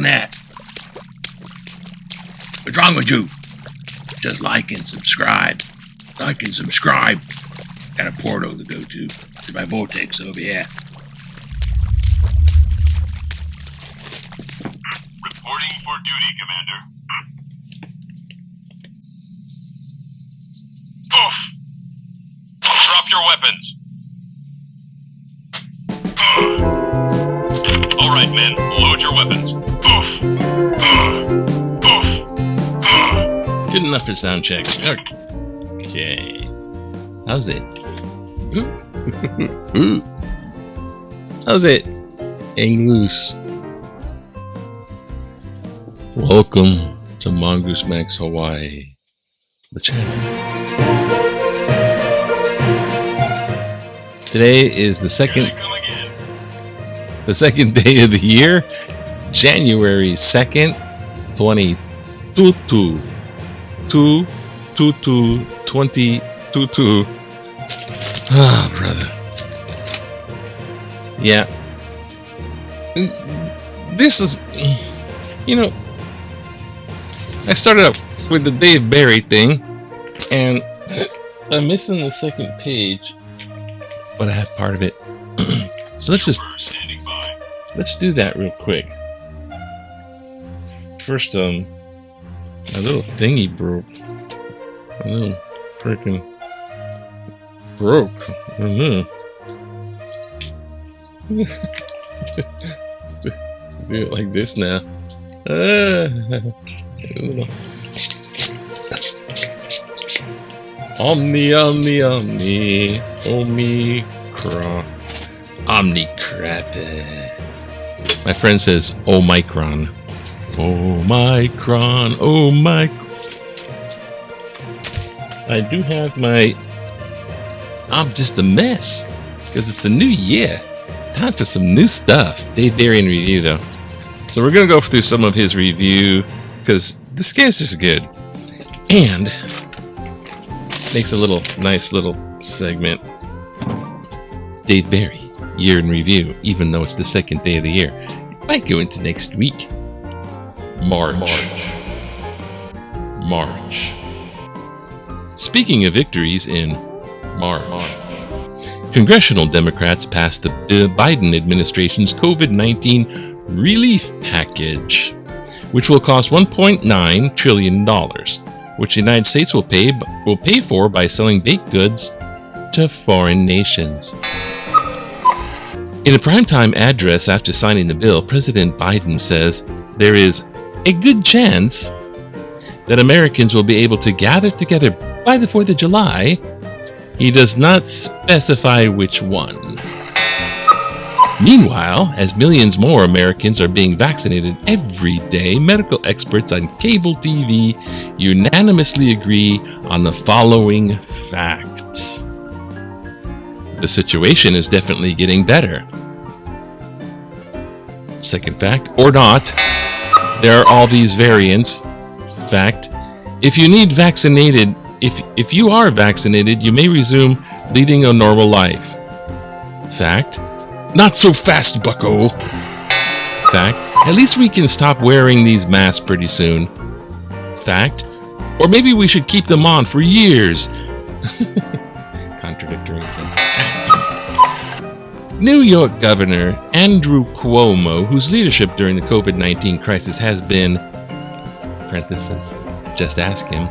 that? What's wrong with you? Just like and subscribe. Like and subscribe. Got a portal to go to my vortex over here. Reporting for duty, Commander. Oof! Drop your weapons. All right, men, load your weapons. Good enough for sound checks. Okay. How's it? How's it? Hang loose. Welcome to Mongoose Max Hawaii, the channel. Today is the second day of the year, January 2nd, 2022. 2022. Ah, brother. Yeah. This is, I started up with the Dave Barry thing, and I'm missing the second page, but I have part of it. So let's do that real quick. First, my little thingy broke. A little freaking broke. Do it like this now. Omni, Omicron. Omnicrap. My friend says Omicron. Omicron. I do have my... I'm just a mess. Because it's a new year. Time for some new stuff. Dave Barry in review, though. So we're going to go through some of his review. Because this game's just good. And... makes a nice little segment. Dave Barry, year in review. Even though it's the second day of the year. It might go into next week. March. Speaking of victories in March, congressional Democrats passed the Biden administration's COVID-19 relief package, which will cost $1.9 trillion, which the United States will pay for by selling baked goods to foreign nations. In a primetime address after signing the bill, President Biden says there is a good chance that Americans will be able to gather together by the 4th of July. He does not specify which one. Meanwhile, as millions more Americans are being vaccinated every day, medical experts on cable TV unanimously agree on the following facts. The situation is definitely getting better. Second fact, or not, there are all these variants. Fact, if you are vaccinated, you may resume leading a normal life. Fact, not so fast, bucko. Fact, at least we can stop wearing these masks pretty soon. Fact, or maybe we should keep them on for years. Contradictory. New York Governor Andrew Cuomo, whose leadership during the COVID-19 crisis has been, parenthesis, just ask him,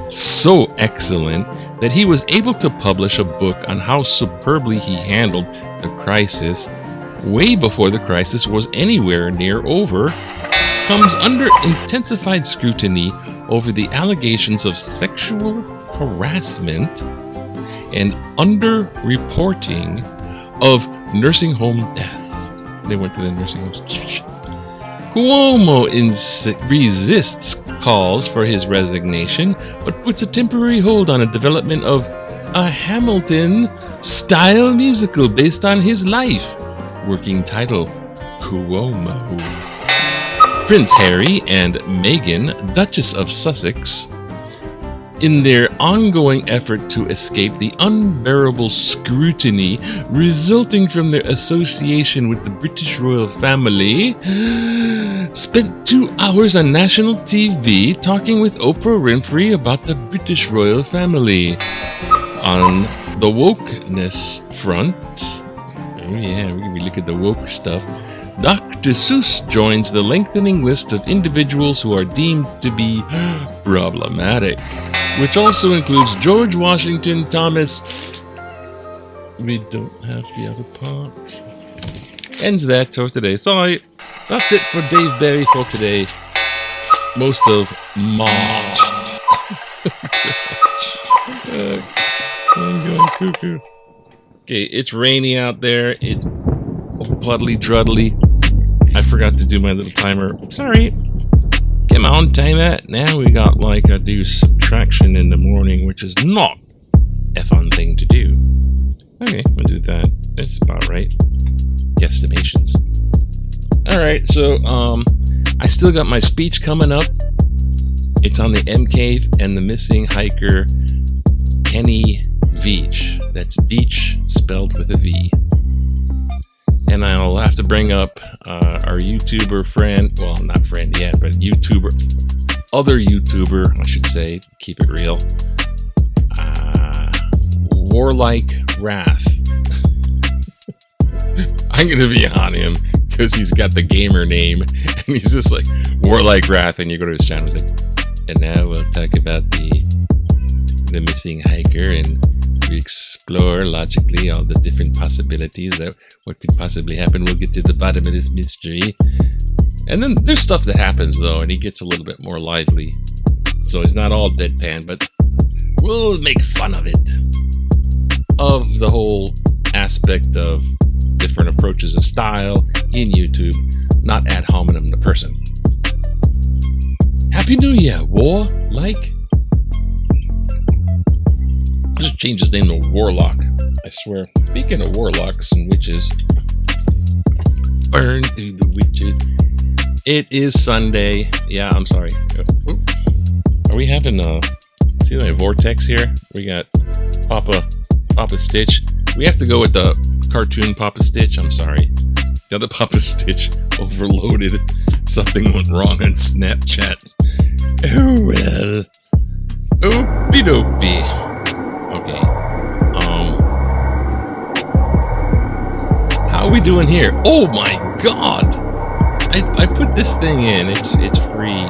so excellent that he was able to publish a book on how superbly he handled the crisis way before the crisis was anywhere near over, comes under intensified scrutiny over the allegations of sexual harassment and underreporting of nursing home deaths. They went to the nursing homes. Cuomo resists calls for his resignation, but puts a temporary hold on the development of a Hamilton-style musical based on his life. Working title, Cuomo. Prince Harry and Meghan, Duchess of Sussex, in their ongoing effort to escape the unbearable scrutiny resulting from their association with the British royal family, spent 2 hours on national TV talking with Oprah Winfrey about the British royal family. On the wokeness front, oh yeah, we look at the woke stuff, Dr. Seuss joins the lengthening list of individuals who are deemed to be problematic, which also includes George Washington Thomas. We don't have the other part. Ends that for today. Sorry, that's it for Dave Berry for today. Most of March. I'm going cuckoo. Okay, it's rainy out there. It's puddly druddly. I forgot to do my little timer. Sorry. Come on, timer. Now we got like I do subtraction in the morning, which is not a fun thing to do. Okay, we'll do that. That's about right. Guesstimations. Alright, so I still got my speech coming up. It's on the M Cave and the missing hiker Kenny Veach. That's beach spelled with a V. And I'll have to bring up our YouTuber friend, well, not friend yet, but other YouTuber, I should say, keep it real, Warlike Wrath. I'm going to be on him because he's got the gamer name, and he's just like, Warlike Wrath, and you go to his channel and say, and now we'll talk about the missing hiker, and we explore logically all the different possibilities that what could possibly happen. We'll get to the bottom of this mystery. And then there's stuff that happens though, and he gets a little bit more lively. So he's not all deadpan, but we'll make fun of it. Of the whole aspect of different approaches of style in YouTube, not ad hominem to person. Happy New Year, Warlike. Just change his name to Warlock. I swear. Speaking of warlocks and witches, burn through the witches. It is Sunday. Yeah, I'm sorry. Are we having see my vortex here? We got Papa Stitch. We have to go with the cartoon Papa Stitch. I'm sorry. The other Papa Stitch overloaded. Something went wrong on Snapchat. Oh well. Oopie doopie. Okay. How are we doing here? Oh my god! I put this thing in. It's free.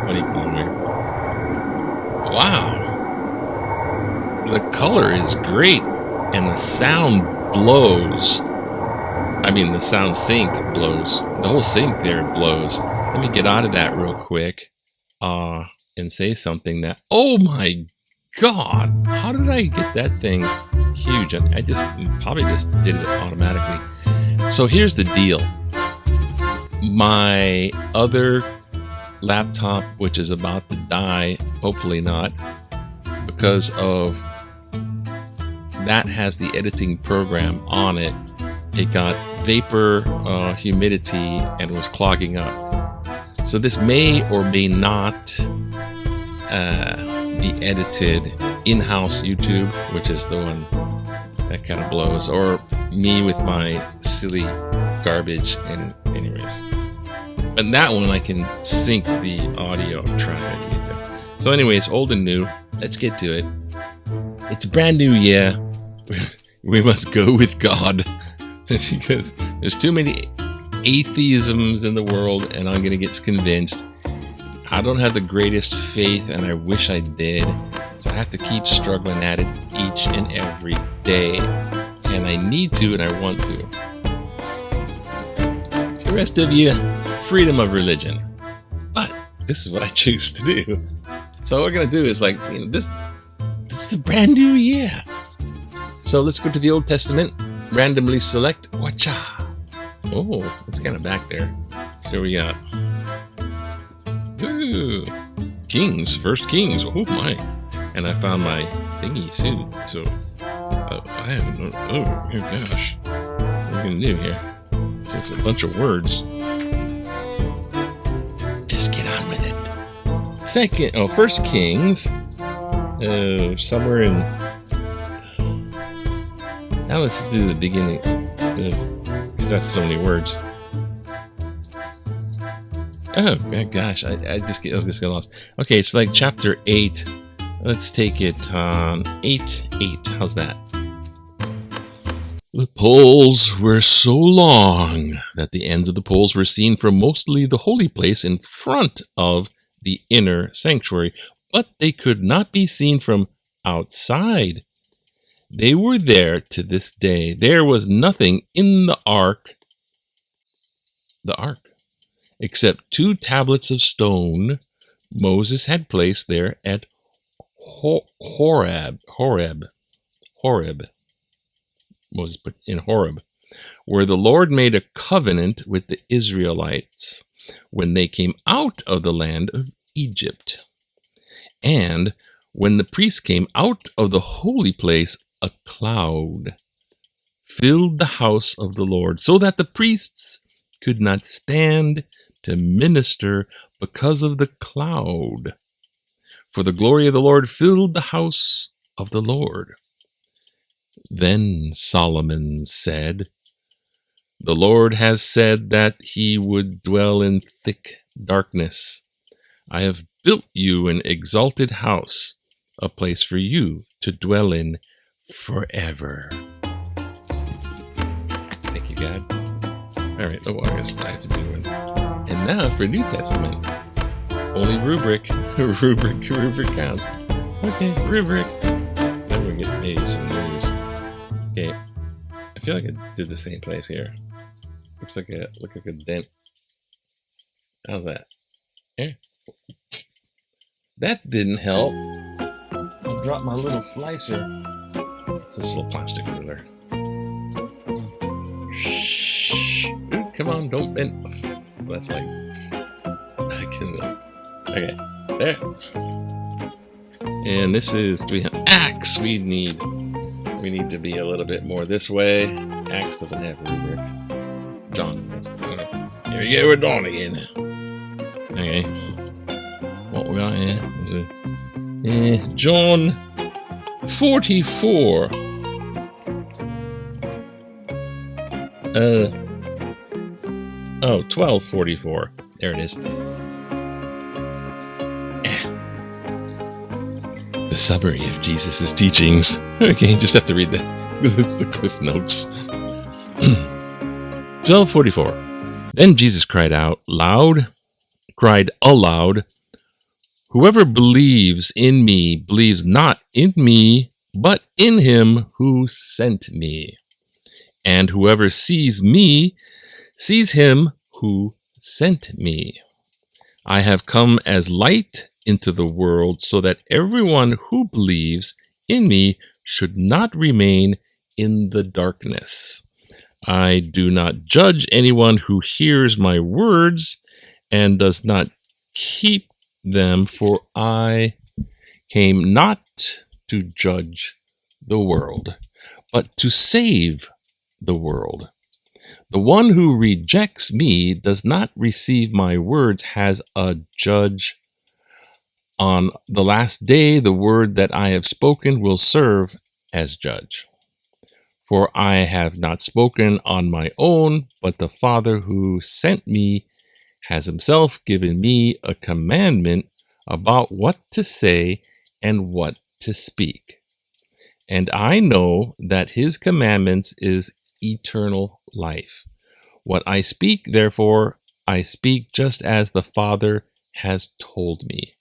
What do you call it? Wow. The color is great, and the sound blows. I mean, the sound sync blows. The whole sync there blows. Let me get out of that real quick, and say something that. Oh my god! How did I get that thing huge? I just probably just did it automatically. So here's the deal. My other laptop, which is about to die, hopefully not, because of that has the editing program on it. It got vapor, humidity, and was clogging up. So this may or may not be edited in-house YouTube, which is the one that kind of blows, or me with my silly garbage. And anyways, but that one I can sync the audio traffic into. So anyways, old and new, let's get to it. It's a brand new year. We must go with God because there's too many atheisms in the world, and I'm gonna get convinced. I don't have the greatest faith, and I wish I did. So I have to keep struggling at it each and every day. And I need to, and I want to. The rest of you, freedom of religion. But this is what I choose to do. So what we're going to do is this is the brand new year. So let's go to the Old Testament, randomly select Whatevah. Oh, it's kind of back there. So we got Kings, First Kings. Oh my. And I found my thingy suit. So I have no, oh gosh. What are we going to do here? It's like a bunch of words. Just get on with it. First Kings, somewhere in. Now let's do the beginning, because that's so many words. Oh my gosh, I was just get lost. Okay, it's like chapter 8. Let's take it on 8:8. How's that? The poles were so long that the ends of the poles were seen from mostly the holy place in front of the inner sanctuary, but they could not be seen from outside. They were there to this day. There was nothing in the ark, except 2 tablets of stone Moses had placed there at Horeb. Moses put in Horeb, where the Lord made a covenant with the Israelites when they came out of the land of Egypt. And when the priests came out of the holy place, a cloud filled the house of the Lord, so that the priests could not stand to minister because of the cloud. For the glory of the Lord filled the house of the Lord. Then Solomon said, "The Lord has said that he would dwell in thick darkness. I have built you an exalted house, a place for you to dwell in forever." Thank you, God. All right. Oh, I guess I have to do one. And now for New Testament. Only rubric counts. Okay, rubric. Then we get maybe some news. Okay, I feel like I did the same place here. Looks like a dent. How's that? Yeah. That didn't help. I dropped my little slicer. It's this little plastic ruler. Shh. Ooh, come on, don't bend. That's like. Okay, there. And this is. Do we have axe? We need to be a little bit more this way. Axe doesn't have rubric. John does. Okay. Here we go. We're Dawn again. Okay. What we got here? John 44. 12:44. There it is. The summary of Jesus' teachings. Okay, just have to read that. It's the Cliff Notes. 12:44. Then Jesus cried aloud, "Whoever believes in me believes not in me, but in him who sent me. And whoever sees me sees him who sent me. I have come as light into the world so that everyone who believes in me should not remain in the darkness. I do not judge anyone who hears my words and does not keep them, for I came not to judge the world, but to save the world. The one who rejects me does not receive my words has a judge. On the last day, the word that I have spoken will serve as judge. For I have not spoken on my own, but the Father who sent me has himself given me a commandment about what to say and what to speak. And I know that his commandments is eternal life. What I speak, therefore, I speak just as the Father has told me.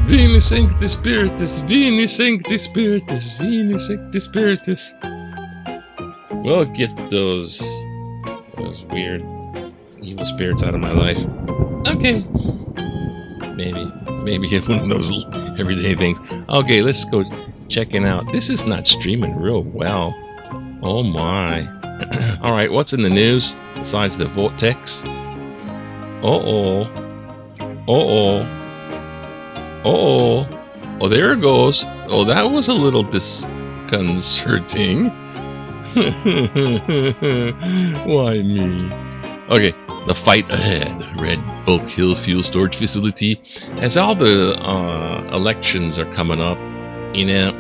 Vini Sancti Spiritus, Vini Sancti Spiritus, Vini Sancti Spiritus. We'll get those weird evil spirits out of my life. Okay. Maybe get one of those everyday things. Okay, let's go checking out. This is not streaming real well. Oh my. Alright, what's in the news besides the vortex? Uh-oh. Oh, there it goes. Oh, that was a little disconcerting. Why me? Okay, the fight ahead. Red Bulk Hill Fuel Storage Facility. As all the elections are coming up, you know,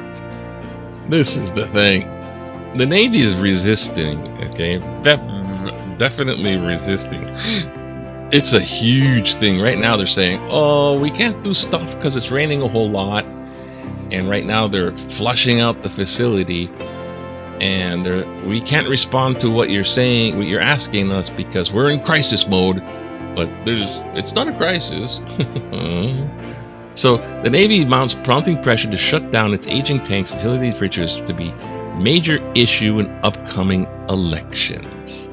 this is the thing. The Navy is resisting, okay? Definitely resisting. It's a huge thing. Right now they're saying, oh, we can't do stuff because it's raining a whole lot. And right now they're flushing out the facility. And we can't respond to what you're saying, what you're asking us, because we're in crisis mode. But it's not a crisis. So the Navy mounts prompting pressure to shut down its aging tanks, facility features to be major issue in upcoming elections.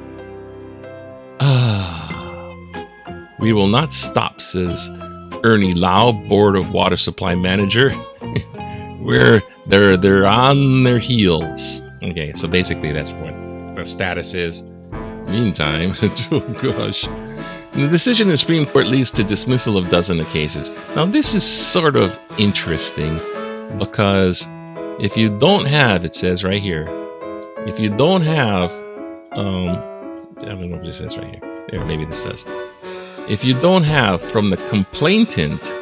We will not stop, says Ernie Lau, Board of Water Supply Manager. They're on their heels. Okay, so basically that's what the status is. Meantime, oh gosh. The decision in the Supreme Court leads to dismissal of dozens of cases. Now this is sort of interesting because if you don't have, it says right here, if you don't have, I don't know what this says right here. There, maybe this says. If you don't have from the complainant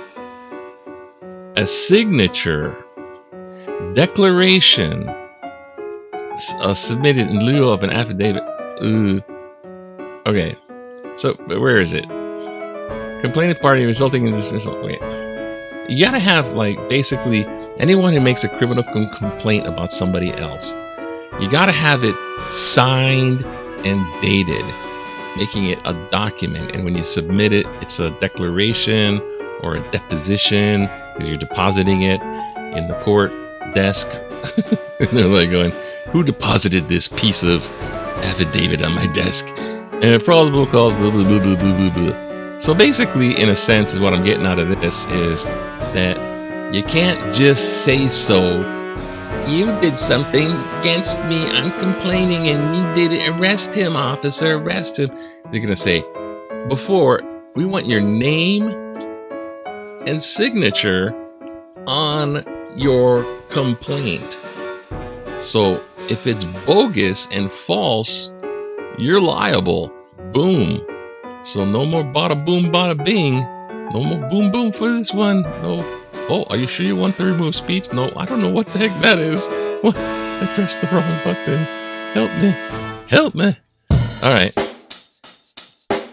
a signature declaration submitted in lieu of an affidavit. Okay, so where is it? Complainant party resulting in dismissal. Okay. You gotta have, like, basically anyone who makes a criminal complaint about somebody else, you gotta have it signed and dated, making it a document. And when you submit it, it's a declaration or a deposition because you're depositing it in the court desk. And they're like going, who deposited this piece of affidavit on my desk? And a probable cause, blah, blah, blah, blah, blah, blah, blah. So basically, in a sense, is what I'm getting out of this is that you can't just say so. You did something against me. I'm complaining and you did it. Arrest him, officer. Arrest him. They're going to say, before, we want your name and signature on your complaint. So if it's bogus and false, you're liable. Boom. So no more bada boom, bada bing. No more boom, boom for this one. No. Oh, are you sure you want to remove speech? No, I don't know what the heck that is. What? I pressed the wrong button. Help me. Help me. All right.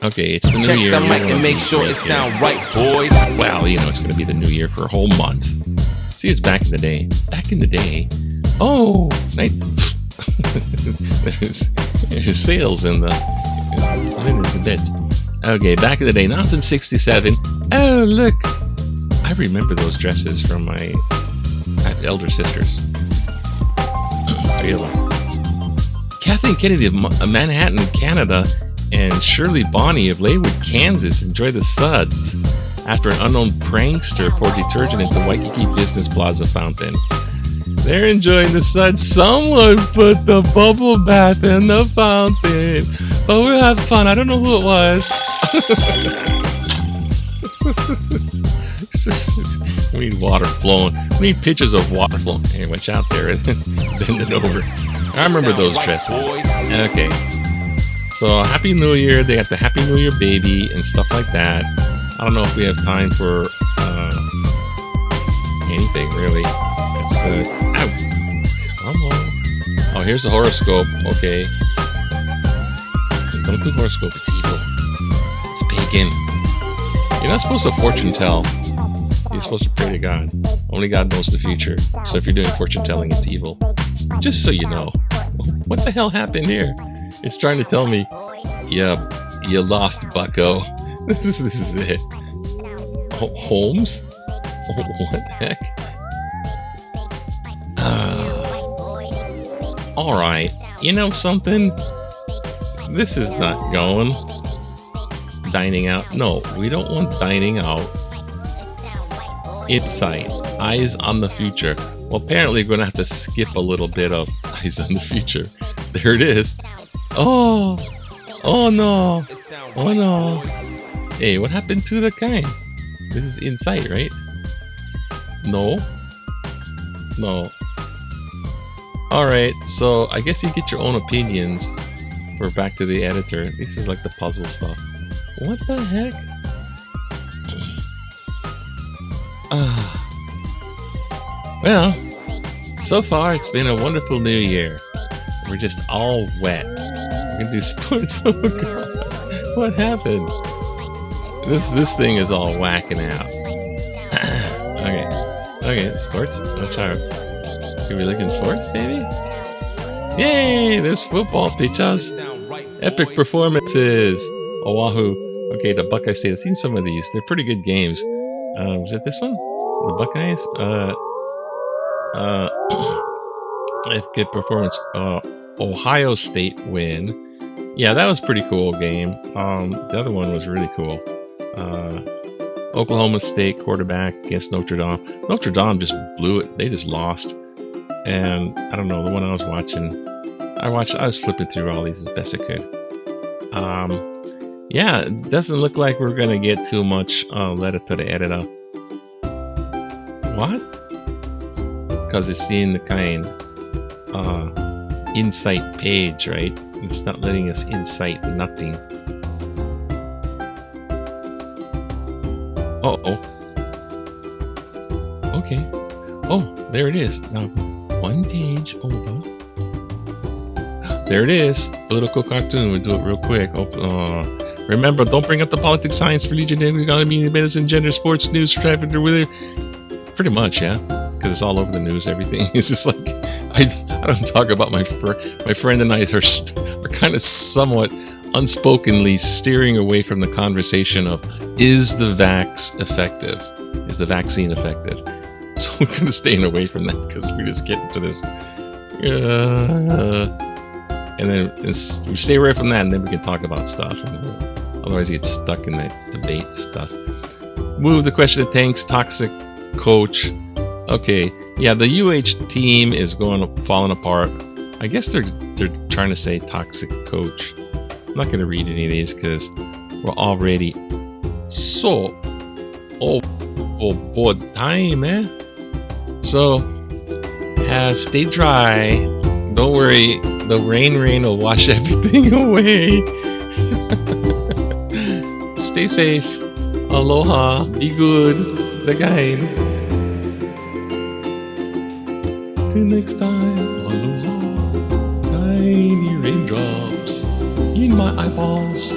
Okay, it's the new year. Check the mic and make sure it sound right, boys. Well, you know, it's going to be the new year for a whole month. See, it's back in the day. Back in the day. Oh, there's sales in the minutes and bits. Okay, back in the day, 1967. Oh, look. I remember those dresses from my elder sisters. Kathleen Kennedy of Manhattan, Canada, and Shirley Bonney of Laywood, Kansas enjoy the suds after an unknown prankster poured detergent into Waikiki Business Plaza fountain. They're enjoying the suds. Someone put the bubble bath in the fountain. But we'll have fun. I don't know who it was. We need water flowing. We need pictures of water flowing. Hey, watch out there. Bending over. I remember those dresses. Okay. So, Happy New Year. They got the Happy New Year baby and stuff like that. I don't know if we have time for anything, really. It's, ow. Come on. Oh, here's the horoscope. Okay. Don't do horoscope. It's evil. It's pagan. You're not supposed to fortune tell. You're supposed to pray to God. Only God knows the future. So if you're doing fortune telling, it's evil. Just so you know. What the hell happened here? It's trying to tell me, yeah, you lost, bucko. This is it. Holmes? What the heck? Alright. You know something? This is not going. Dining out. No, we don't want dining out. It's sight. Eyes on the future. Well, apparently we're going to have to skip a little bit of Eyes on the Future. There it is. Oh. Oh no. Oh no. Hey, what happened to the kind? This is Insight, right? No. No. Alright, so I guess you get your own opinions. We're back to the editor. This is like the puzzle stuff. What the heck? Well, so far it's been a wonderful new year. We're just all wet. We're gonna do sports. Oh god, what happened? This thing is all whacking out. Okay, sports. Watch out. Are we looking sports, baby? Yay! There's football, bitches. Epic performances. Oahu. Okay, the Buckeye State. I've seen some of these. They're pretty good games. Was it this one? The Buckeyes? Good performance. Ohio State win. Yeah, that was a pretty cool game. The other one was really cool. Oklahoma State quarterback against Notre Dame. Notre Dame just blew it. They just lost. And I don't know, the one I was watching, I was flipping through all these as best I could. Yeah, it doesn't look like we're gonna get too much letter to the editor. What? Because it's in the kind insight page, right? It's not letting us insight nothing. Uh-oh. Okay. Oh, there it is. Now, one page over. There it is. Political cartoon. We'll do it real quick. Remember, don't bring up the politics, science, religion, economy, medicine, gender, sports, news, traffic, or whether. Pretty much, yeah. Because it's all over the news, everything. It's just like, I don't talk about my friend and I are kind of somewhat unspokenly steering away from the conversation of, is the vax effective? Is the vaccine effective? So we're going to stay away from that because we just get into this. And then we stay away from that and then we can talk about stuff. Otherwise you get stuck in that debate stuff. Move the question to tanks, toxic coach. Okay, yeah, the UH team is falling apart. I guess they're trying to say toxic coach. I'm not going to read any of these because we're already so overboard time, eh? So, stay dry. Don't worry, the rain will wash everything away. Stay safe. Aloha. Be good. The guide. Till next time. Aloha. Tiny raindrops in my eyeballs.